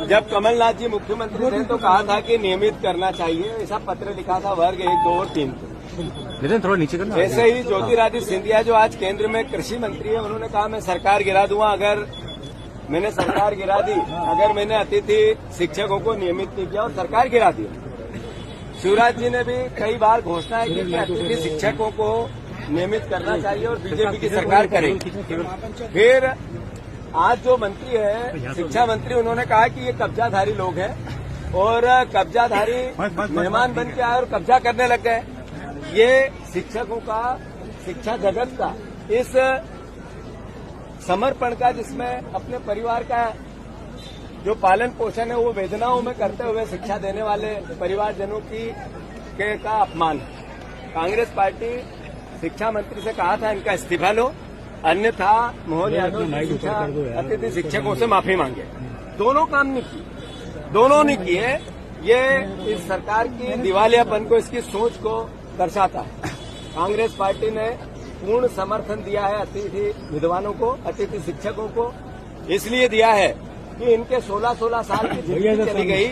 जब कमलनाथ जी मुख्यमंत्री थे तो कहा था कि नियमित करना चाहिए, ऐसा पत्र लिखा था वर्ग 1, 2 और 3 को। थोड़ा नीचे करना। ऐसे ही ज्योतिरादित्य सिंधिया जो आज केंद्र में कृषि मंत्री है, उन्होंने कहा मैं सरकार गिरा दूंगा अगर मैंने सरकार गिरा दी, अगर मैंने अतिथि शिक्षकों को नियमित नहीं किया और सरकार गिरा दी। शिवराज जी ने भी कई बार घोषणा की कि अतिथि शिक्षकों को नियमित करना चाहिए और बीजेपी की सरकार करेगी। फिर आज जो मंत्री है, शिक्षा मंत्री, उन्होंने कहा कि ये कब्जाधारी लोग हैं और कब्जाधारी मेहमान बन के आए और कब्जा करने लग गए। ये शिक्षकों का, शिक्षा जगत का इस समर्पण का, जिसमें अपने परिवार का जो पालन पोषण है वो वेदनाओं में करते हुए शिक्षा देने वाले परिवारजनों का अपमान है। कांग्रेस पार्टी शिक्षा मंत्री से कहा था इनका इस्तीफा लो, अन्यथा मोहन यादव अतिथि शिक्षकों से माफी मांगे। दोनों काम नहीं किए, दोनों नहीं किए। ये इस सरकार की दिवालियापन को, इसकी सोच को दर्शाता है। कांग्रेस पार्टी ने पूर्ण समर्थन दिया है अतिथि विद्वानों को, अतिथि शिक्षकों को। इसलिए दिया है कि इनके 16-16 साल की जिंदगी चली गई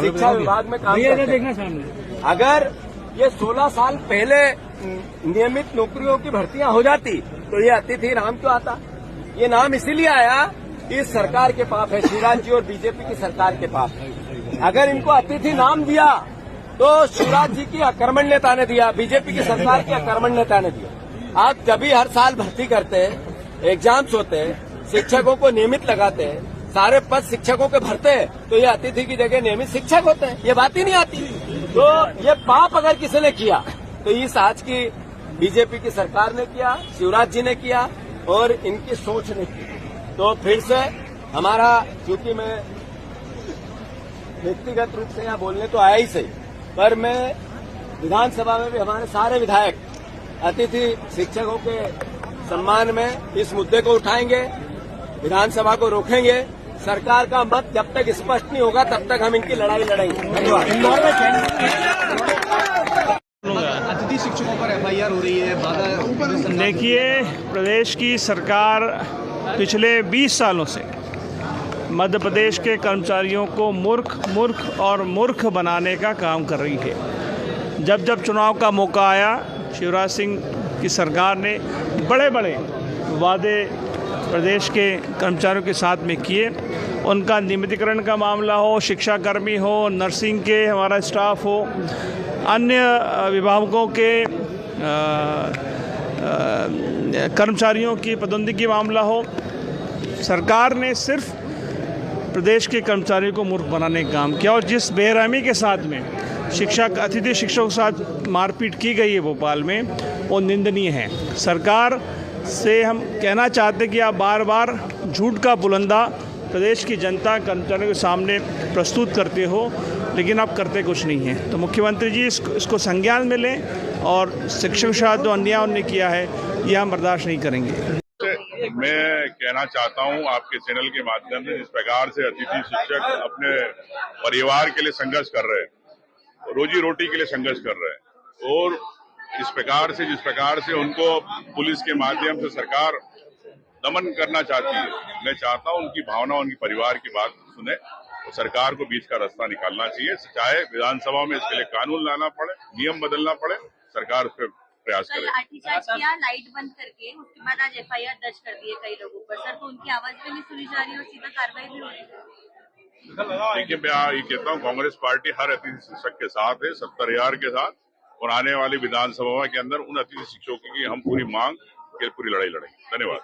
शिक्षा विभाग में काम करते हैं। अगर ये 16 साल पहले नियमित नौकरियों की भर्तियां हो जाती तो ये अतिथि नाम क्यों आता? ये नाम इसीलिए आया कि इस सरकार के पाप है, शिवराज जी और बीजेपी की सरकार के पाप है। अगर इनको अतिथि नाम दिया तो शिवराज जी की अकर्मण्यता ने दिया, बीजेपी की सरकार की अकर्मण्यता ने दिया। आप जब भी हर साल भर्ती करते हैं, एग्जाम्स होते हैं, शिक्षकों को नियमित लगाते हैं, सारे पद शिक्षकों के भरते हैं, तो ये अतिथि की जगह नियमित शिक्षक होते हैं। ये बात ही नहीं आती। तो ये पाप अगर किसी ने किया तो इस आज की बीजेपी की सरकार ने किया, शिवराज जी ने किया और इनकी सोच ने की। तो फिर से हमारा, क्योंकि मैं व्यक्तिगत रूप से यहाँ बोलने तो आया ही सही, पर मैं विधानसभा में भी हमारे सारे विधायक अतिथि शिक्षकों के सम्मान में इस मुद्दे को उठाएंगे, विधानसभा को रोकेंगे। सरकार का मत जब तक स्पष्ट नहीं होगा तब तक हम इनकी लड़ाई लड़ेंगे। धन्यवाद। अतिथि शिक्षकों पर FIR हो रही है। देखिए, प्रदेश की सरकार पिछले 20 सालों से मध्य प्रदेश के कर्मचारियों को मूर्ख और मूर्ख बनाने का काम कर रही है। जब जब चुनाव का मौका आया, शिवराज सिंह की सरकार ने बड़े बड़े वादे प्रदेश के कर्मचारियों के साथ में किए। उनका नियमितीकरण का मामला हो, शिक्षाकर्मी हो, नर्सिंग के हमारा स्टाफ हो, अन्य विभागों के कर्मचारियों की पदोन्नति मामला हो, सरकार ने सिर्फ प्रदेश के कर्मचारियों को मूर्ख बनाने का काम किया। और जिस बेरहमी के साथ में अतिथि शिक्षकों के साथ मारपीट की गई है भोपाल में, वो निंदनीय है। सरकार से हम कहना चाहते हैं कि आप बार बार झूठ का बुलंदा प्रदेश की जनता कर्मचारियों के सामने प्रस्तुत करते हो, लेकिन आप करते कुछ नहीं हैं। तो मुख्यमंत्री जी इसको संज्ञान में लें और शिक्षकों के साथ जो अन्याय उन्होंने किया है ये हम बर्दाश्त नहीं करेंगे। मैं कहना चाहता हूं आपके चैनल के माध्यम से, जिस प्रकार से अतिथि शिक्षक अपने परिवार के लिए संघर्ष कर रहे हैं, रोजी रोटी के लिए संघर्ष कर रहे हैं, और जिस प्रकार से उनको पुलिस के माध्यम से सरकार दमन करना चाहती है, मैं चाहता हूं उनकी भावना, उनकी परिवार की बात सुने और सरकार को बीच का रास्ता निकालना चाहिए। चाहे विधानसभा में इसके लिए कानून लाना पड़े, नियम बदलना पड़े, सरकार उस पर प्रयास करे। लाठीचार्ज किया, लाइट बंद करके, उसके बाद आज FIR दर्ज कर दिए कई लोगों पर। सर, तो उनकी आवाज भी नहीं सुनी जा रही और सीधा कार्रवाई भी हो रही है। देखिए, मैं ये कहता हूँ कांग्रेस पार्टी हर अतिथि शिक्षक के साथ है, 70,000 के साथ, और आने वाली विधानसभा के अंदर उन अतिथि शिक्षकों की हम पूरी मांग के पूरी लड़ाई लड़ेंगे। धन्यवाद।